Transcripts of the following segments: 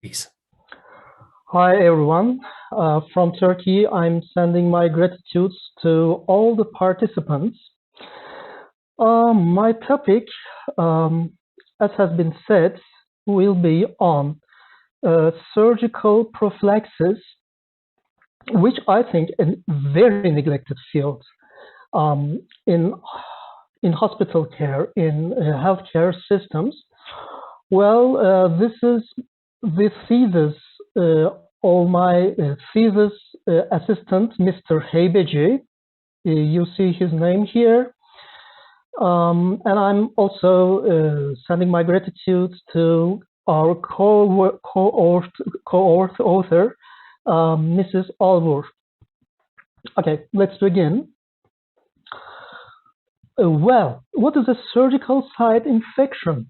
Please. Hi everyone. From Turkey, I'm sending my gratitudes to all the participants. My topic, as has been said, will be on surgical prophylaxis, which I think is a very neglected field in hospital care, in healthcare systems. Well, this is the thesis of my thesis assistant, Mr. Heybeci. You see his name here. And I'm also sending my gratitude to our co-author, Mrs. Alvor. Okay, let's begin. Well, what is a surgical site infection?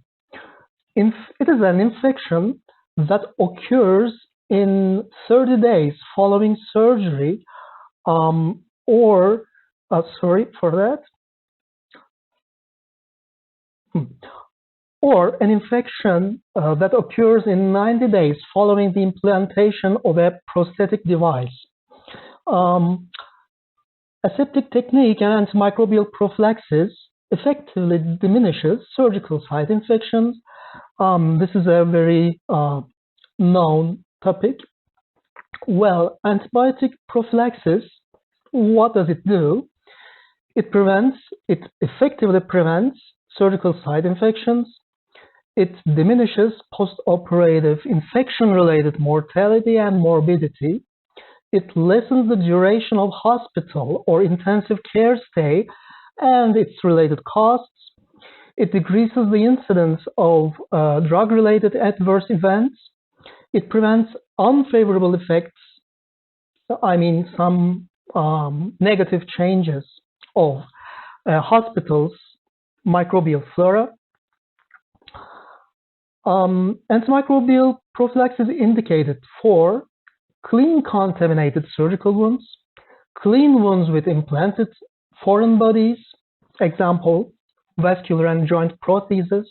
It is an infection that occurs in 30 days following surgery, or an infection that occurs in 90 days following the implantation of a prosthetic device. Aseptic technique and antimicrobial prophylaxis effectively diminishes surgical site infections. This is a very known topic. Well, antibiotic prophylaxis, what does it do? It effectively prevents surgical site infections. It diminishes post-operative infection-related mortality and morbidity. It lessens the duration of hospital or intensive care stay and its related costs. It decreases the incidence of drug-related adverse events. It prevents unfavorable effects, some negative changes of hospitals' microbial flora. Antimicrobial prophylaxis is indicated for clean contaminated surgical wounds, clean wounds with implanted foreign bodies, example, vascular and joint prostheses.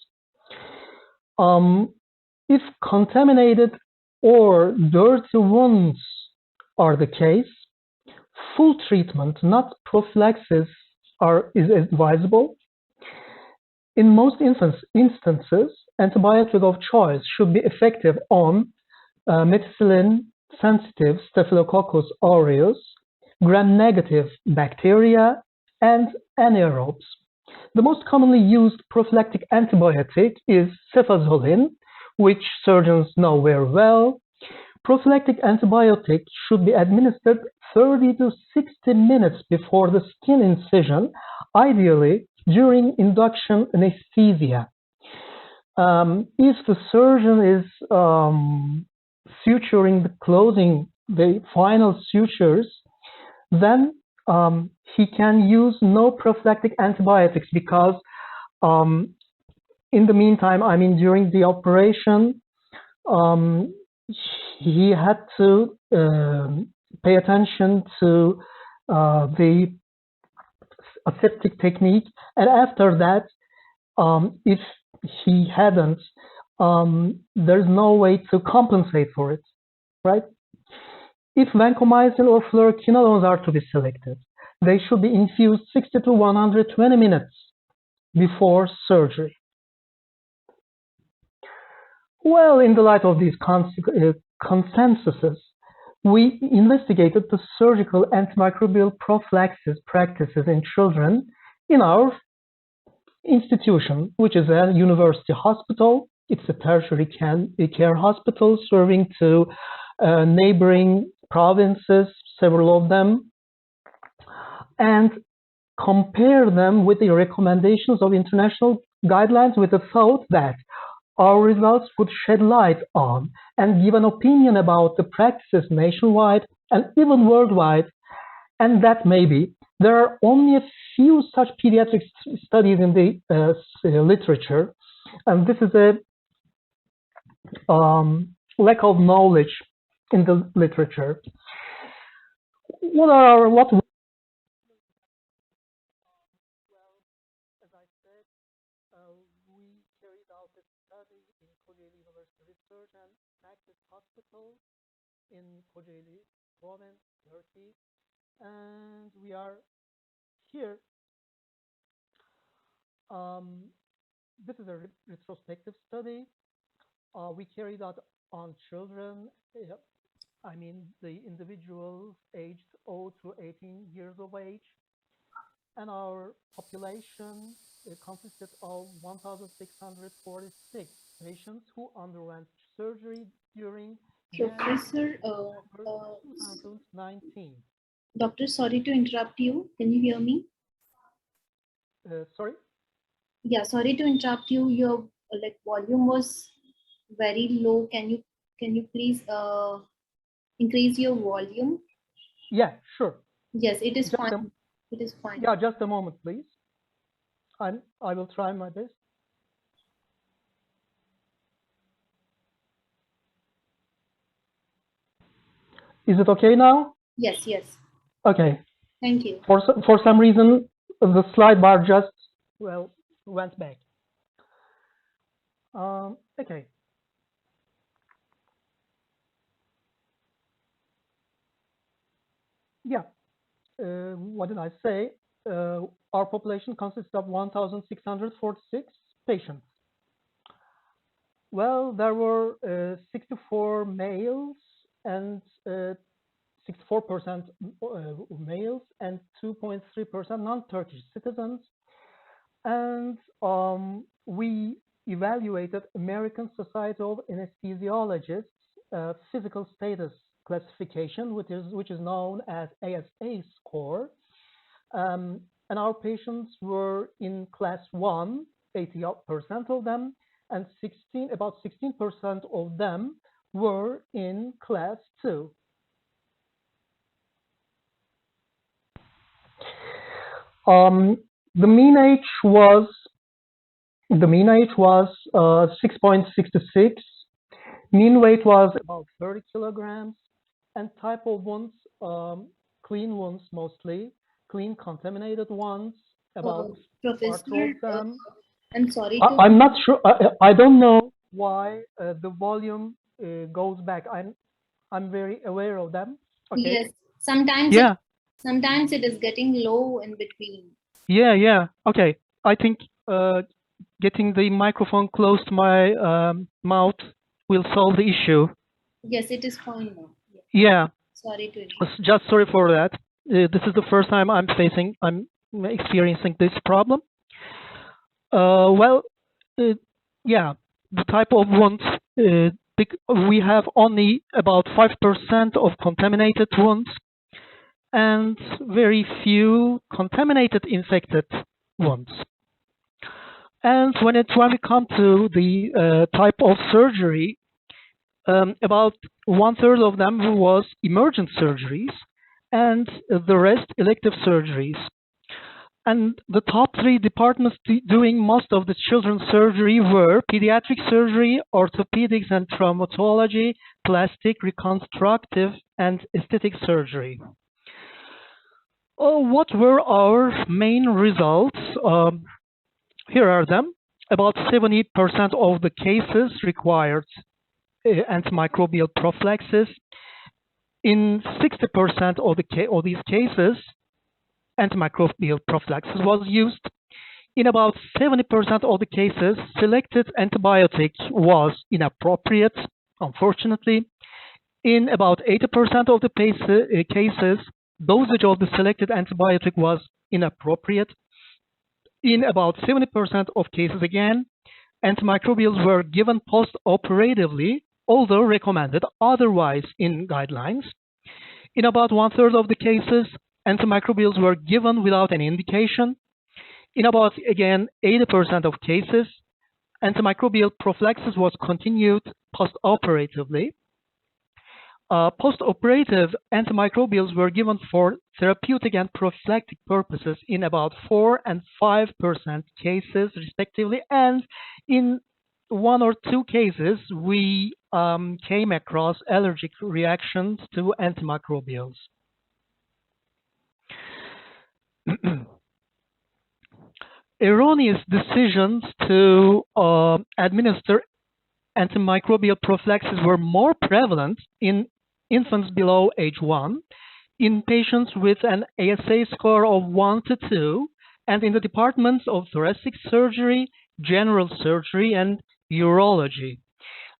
If contaminated or dirty wounds are the case, full treatment, not prophylaxis, is advisable. In most instances, antibiotic of choice should be effective on methicillin-sensitive Staphylococcus aureus, gram-negative bacteria, and anaerobes. The most commonly used prophylactic antibiotic is cefazolin, which surgeons know very well. Prophylactic antibiotic should be administered 30 to 60 minutes before the skin incision, ideally during induction anesthesia. If the surgeon is suturing closing the final sutures, then he can use no prophylactic antibiotics because in the meantime, during the operation, he had to pay attention to the aseptic technique, and after that, if he hadn't, there's no way to compensate for it, right? If vancomycin or fluoroquinolones are to be selected, they should be infused 60 to 120 minutes before surgery. Well, in the light of these consensuses, we investigated the surgical antimicrobial prophylaxis practices in children in our institution, which is a university hospital. It's a tertiary care hospital serving to neighboring provinces, several of them, and compare them with the recommendations of international guidelines with the thought that our results would shed light on and give an opinion about the practices nationwide and even worldwide, and that maybe there are only a few such pediatric studies in the literature, and this is a lack of knowledge in the literature. We carried out a study in Kocaeli University research and practice hospital in Kocaeli province, Turkey, and we are here. This is a retrospective study we carried out on children. I mean, the individuals aged 0 to 18 years of age, and our population consisted of 1,646 patients who underwent surgery during Professor, January 2019. Doctor, sorry to interrupt you. Can you hear me? Sorry? Yeah, sorry to interrupt you. Your volume was very low. Can you please increase your volume? Yeah, sure. Yes, it is fine. It is fine. Yeah, just a moment, please. I will try my best. Is it okay now? Yes, yes. Okay. Thank you. For some reason, the slide bar just, well, went back. Okay. Yeah. What did I say? Our population consists of 1,646 patients. Well, there were 64 males and 64% males and 2.3% non-Turkish citizens. And we evaluated American Society of Anesthesiologists physical status classification, which is known as ASA score. And our patients were in class 1, 80% of them, and about 16% of them were in class 2. The mean age was 6.66. Mean weight was about 30 kilograms, and type of wounds, clean wounds mostly, clean contaminated ones. About Professor, I'm sorry. I'm not sure. I don't know why the volume goes back. I'm very aware of them. Okay. Yes. Sometimes. Yeah. Sometimes it is getting low in between. Yeah. Okay. I think getting the microphone close to my mouth will solve the issue. Yes, it is fine now. Yeah. Sorry to interrupt. Just sorry for that. This is the first time I'm experiencing this problem. Yeah, the type of wounds, we have only about 5% of contaminated wounds and very few contaminated infected wounds. And when we come to the type of surgery, about 1/3 of them was emergent surgeries and the rest elective surgeries. And the top 3 departments doing most of the children's surgery were pediatric surgery, orthopedics and traumatology, plastic, reconstructive, and aesthetic surgery. What were our main results? Here are them. About 70% of the cases required antimicrobial prophylaxis. In 60% of these cases, antimicrobial prophylaxis was used. In about 70% of the cases, selected antibiotic was inappropriate, unfortunately. In about 80% of the cases, dosage of the selected antibiotic was inappropriate. In about 70% of cases, again, antimicrobials were given post-operatively, although recommended otherwise in guidelines. In about 1/3 of the cases, antimicrobials were given without any indication. In about, again, 80% of cases, antimicrobial prophylaxis was continued post-operatively. Post-operative antimicrobials were given for therapeutic and prophylactic purposes in about 4% and 5% cases, respectively. And in 1 or 2 cases, we came across allergic reactions to antimicrobials. Erroneous decisions to administer antimicrobial prophylaxis were more prevalent in infants below age 1, in patients with an ASA score of 1 to 2, and in the departments of thoracic surgery, general surgery, and urology.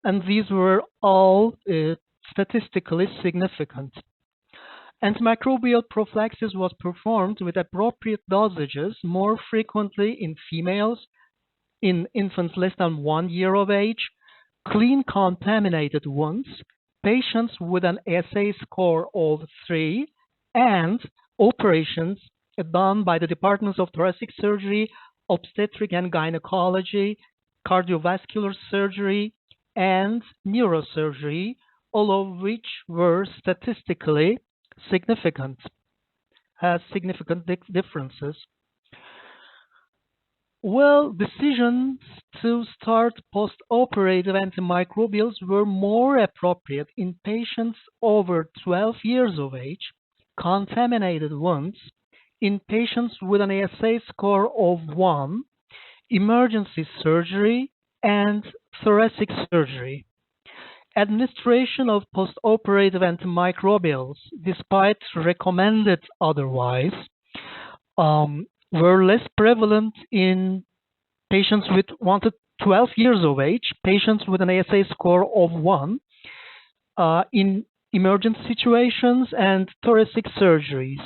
And these were all statistically significant. Antimicrobial prophylaxis was performed with appropriate dosages more frequently in females, in infants less than 1 year of age, clean contaminated wounds, patients with an ASA score of 3, and operations done by the departments of thoracic surgery, obstetric and gynecology, cardiovascular surgery, and neurosurgery, all of which were statistically significant, has significant differences. Well, decisions to start post-operative antimicrobials were more appropriate in patients over 12 years of age, contaminated wounds, in patients with an ASA score of 1, emergency surgery, and thoracic surgery. Administration of post-operative antimicrobials, despite recommended otherwise, were less prevalent in patients with 1 to 12 years of age, patients with an ASA score of 1, in emergent situations and thoracic surgeries.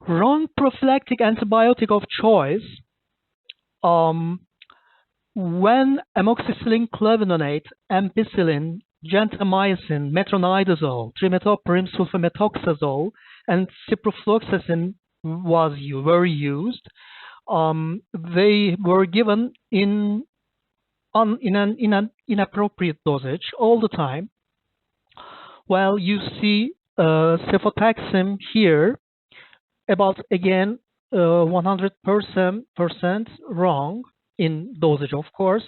Wrong prophylactic antibiotic of choice, when amoxicillin clavinonate, ampicillin, gentamicin, metronidazole, trimethoprim sulfamethoxazole, and ciprofloxacin were used, they were given in an inappropriate dosage all the time. While you see cefotaxime here, about again 100% wrong in dosage, of course.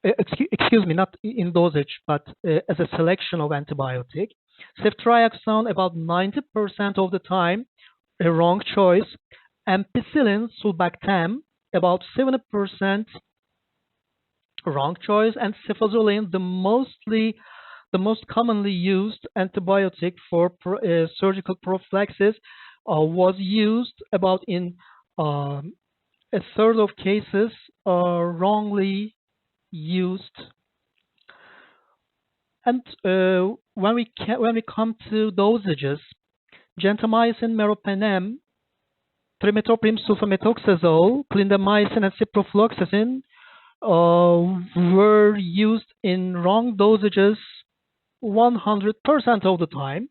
Excuse me, not in dosage, but as a selection of antibiotic. Ceftriaxone about 90% of the time, a wrong choice. Ampicillin, sulbactam, about 70% wrong choice, and cefazolin, the most commonly used antibiotic for surgical prophylaxis, was used about in a third of cases, wrongly used. And when we come to dosages, gentamicin, meropenem, trimethoprim sulfamethoxazole, clindamycin, and ciprofloxacin were used in wrong dosages 100% of the time.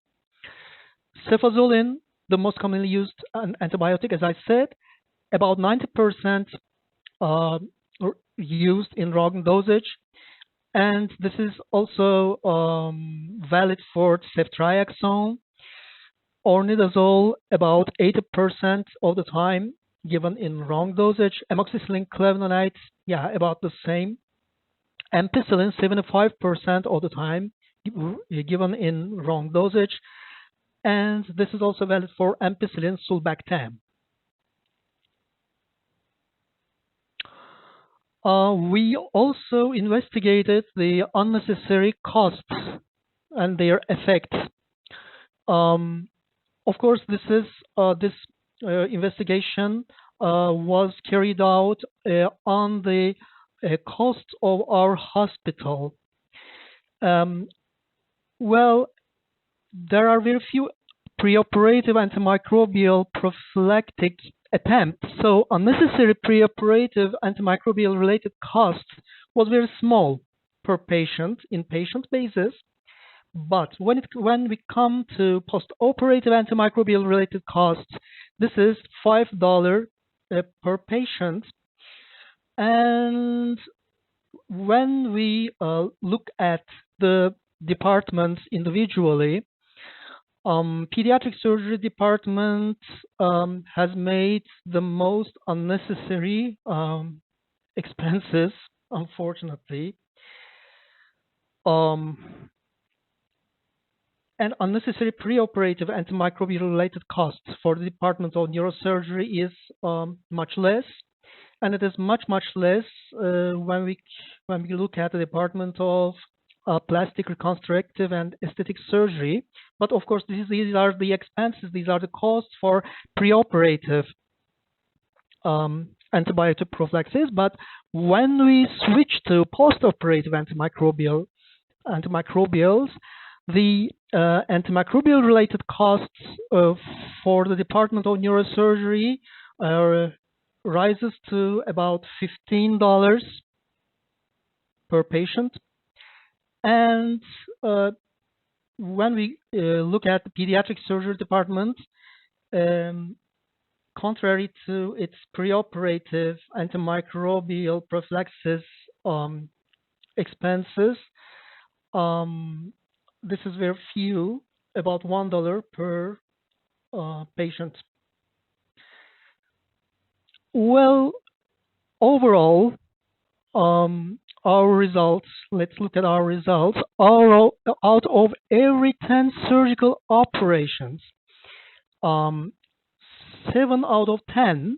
Cefazolin, the most commonly used antibiotic, as I said, about 90% used in wrong dosage. And this is also valid for ceftriaxone. Ornidazole, about 80% of the time given in wrong dosage. Amoxicillin clavinonate, yeah, about the same. Ampicillin, 75% of the time given in wrong dosage. And this is also valid for ampicillin sulbactam. We also investigated the unnecessary costs and their effects. Of course, this investigation was carried out on the cost of our hospital. Well, there are very few preoperative antimicrobial prophylactic attempts, so unnecessary preoperative antimicrobial related costs was very small per patient in patient basis. But when we come to post-operative antimicrobial related costs, this is $5 per patient. And when we look at the departments individually, pediatric surgery department has made the most unnecessary expenses, unfortunately. And unnecessary preoperative antimicrobial related costs for the department of neurosurgery is much less. and it is much less when we look at the Department of Plastic Reconstructive and Aesthetic Surgery. But of course, these are the expenses, these are the costs for preoperative antibiotic prophylaxis. But when we switch to postoperative antimicrobials, the antimicrobial related costs for the Department of Neurosurgery rises to about $15 per patient. And when we look at the pediatric surgery department, contrary to its preoperative antimicrobial prophylaxis expenses, this is very few, about $1 per patient. Well, overall, our results, let's look at our results. Out of every 10 surgical operations, 7 out of 10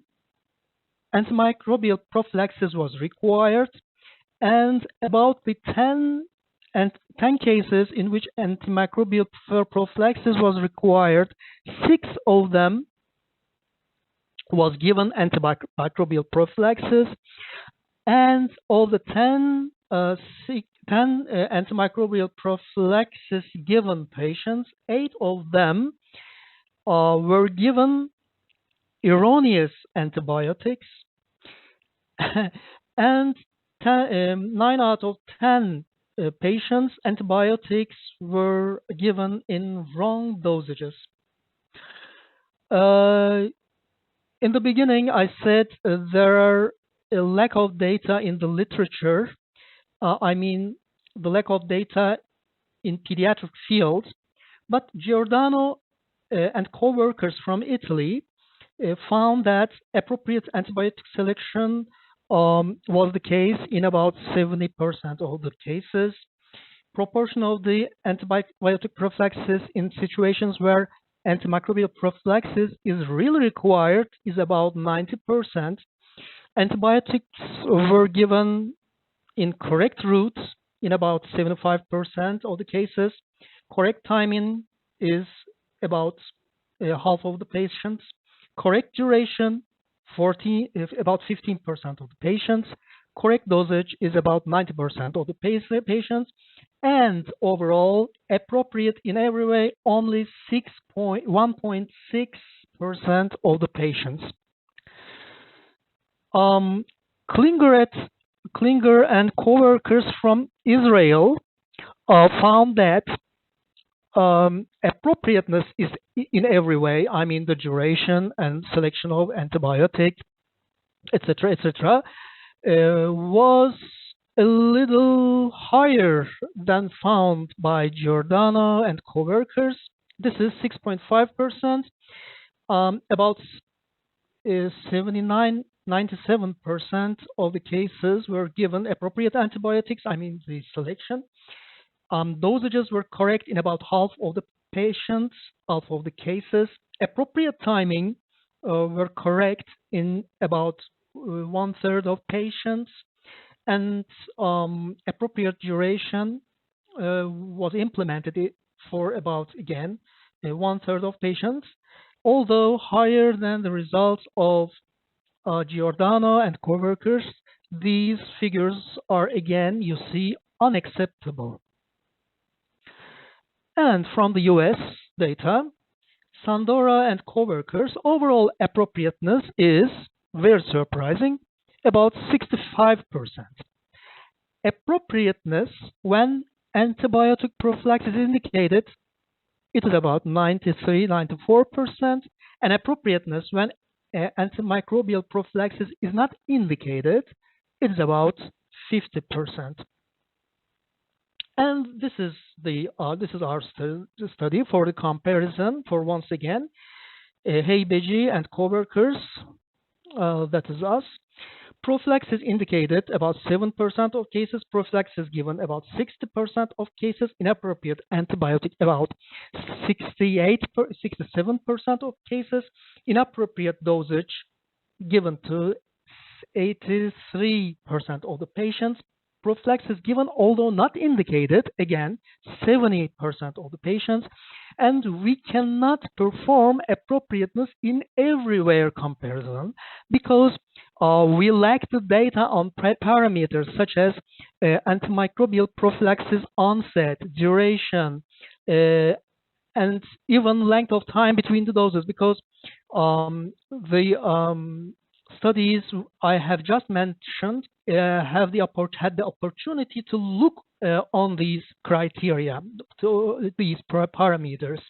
antimicrobial prophylaxis was required, and about the 10 cases in which antimicrobial prophylaxis was required, 6 of them was given antimicrobial prophylaxis, and of the 10 antimicrobial prophylaxis given patients, 8 of them were given erroneous antibiotics, and 9 out of 10 patients, antibiotics were given in wrong dosages. In the beginning, I said there are a lack of data in the literature. I mean, the lack of data in pediatric fields. But Giordano and co-workers from Italy found that appropriate antibiotic selection was the case in about 70% of the cases. Proportion of the antibiotic prophylaxis in situations where antimicrobial prophylaxis is really required is about 90%. Antibiotics were given in correct routes in about 75% of the cases. Correct timing is about half of the patients. Correct duration, about 15% of the patients. Correct dosage is about 90% of the patients. And overall, appropriate in every way, only 1.6% of the patients. Klinger and co-workers from Israel found that appropriateness is in every way. I mean, the duration and selection of antibiotics, etc., was a little higher than found by Giordano and co-workers. This is 6.5%. About 97% of the cases were given appropriate antibiotics, I mean the selection. Dosages were correct in about half of the patients, half of the cases. Appropriate timing were correct in about 1/3 of patients, and appropriate duration was implemented for about, again, 1/3 of patients, although higher than the results of Giordano and co-workers. These figures are, again, you see, unacceptable. And from the US data, Sandora and co-workers, overall appropriateness is very surprising, about 65%. Appropriateness when antibiotic prophylaxis is indicated, it is about 93-94%, and appropriateness when antimicrobial prophylaxis is not indicated, it is about 50%. And this is our study for the comparison. For once again, Heybeji and co-workers, that is us. Prophylaxis indicated about 7% of cases. Prophylaxis given about 60% of cases. Inappropriate antibiotic about 67% of cases. Inappropriate dosage given to 83% of the patients. Prophylaxis given, although not indicated, again, 78% of the patients. And we cannot perform appropriateness in everywhere comparison because we lack the data on parameters such as antimicrobial prophylaxis onset, duration, and even length of time between the doses, because the studies I have just mentioned had the opportunity to look on these criteria, to these parameters.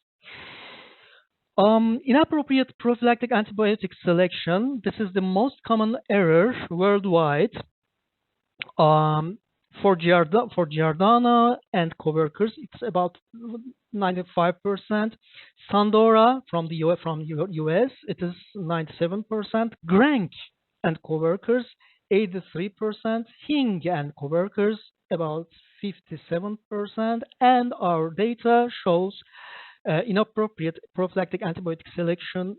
Inappropriate prophylactic antibiotic selection. This is the most common error worldwide. For Giordano and coworkers, it's about 95%. Sandora from the US, it is 97%. Grank and coworkers, 83%. Hing and coworkers, about 57%. And our data shows inappropriate prophylactic antibiotic selection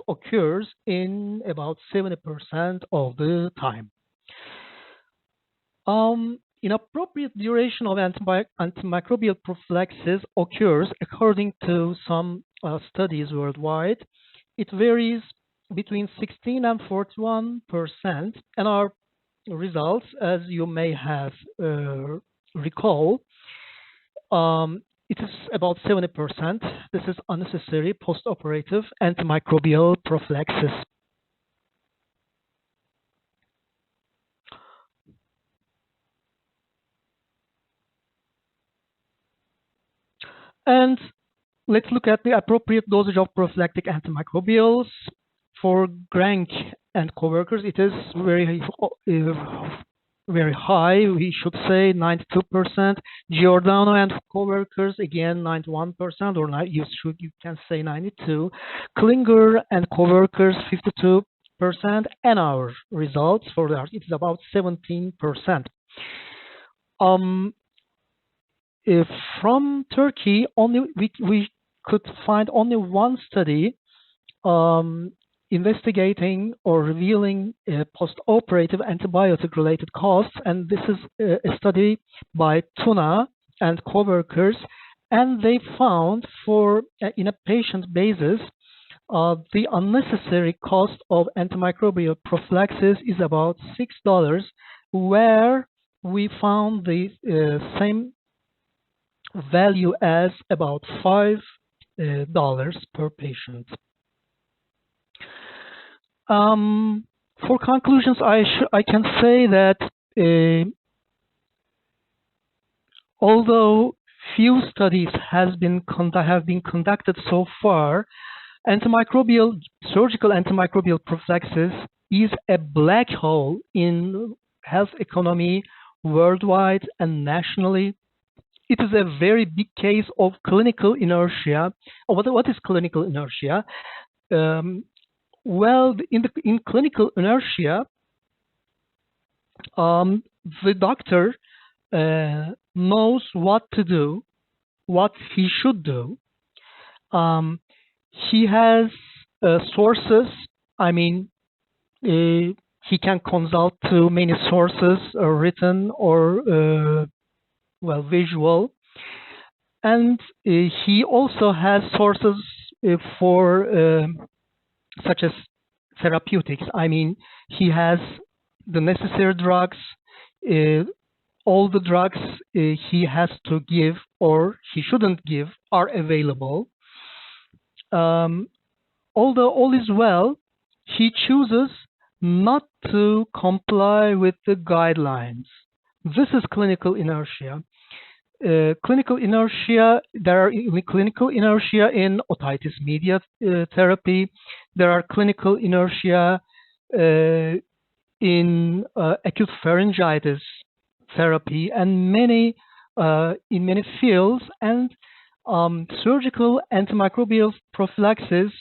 occurs in about 70% of the time. Inappropriate duration of antimicrobial prophylaxis occurs according to some studies worldwide. It varies between 16 and 41%, and our results, as you may have recall, it is about 70%. This is unnecessary post-operative antimicrobial prophylaxis. And let's look at the appropriate dosage of prophylactic antimicrobials. For Grank and coworkers, it is very high. We should say 92%. Giordano and coworkers, again 91%, or you can say 92%. Klinger and coworkers, 52%, and our results for that, it's about 17%. From Turkey, we could find only one study investigating or revealing post-operative antibiotic-related costs, and this is a study by Tuna and coworkers, and they found in a patient basis the unnecessary cost of antimicrobial prophylaxis is about $6, where we found the same value as about $5 per patient. For conclusions, I can say that although few studies have been conducted so far, surgical antimicrobial prophylaxis is a black hole in health economy worldwide and nationally. It is a very big case of clinical inertia. What is clinical inertia? Well, in clinical inertia, the doctor knows what to do, what he should do. He has sources. I mean, he can consult to many sources, written or visual, and he also has sources for such as therapeutics. I mean, he has the necessary drugs. All the drugs he has to give or he shouldn't give are available. Although all is well, he chooses not to comply with the guidelines. This is clinical inertia. Clinical inertia, there are clinical inertia in otitis media therapy. There are clinical inertia in acute pharyngitis therapy, and in many fields. And surgical antimicrobial prophylaxis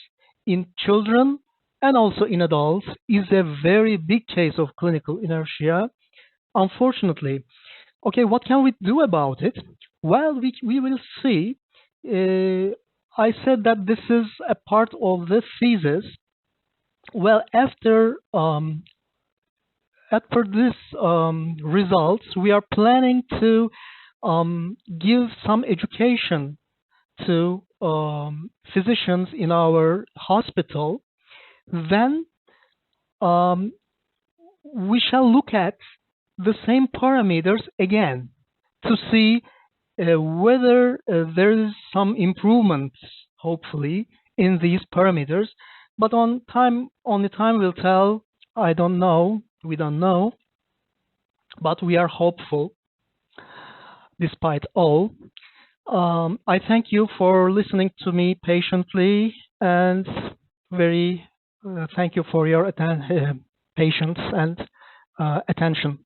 in children and also in adults is a very big case of clinical inertia, unfortunately. Okay, what can we do about it? Well, we will see. I said that this is a part of the thesis. Well, after for this results, we are planning to give some education to physicians in our hospital. Then we shall look at the same parameters again to see whether there is some improvements, hopefully, in these parameters. But only time will tell. I don't know. We don't know. But we are hopeful, despite all. I thank you for listening to me patiently, and very thank you for your patience and attention.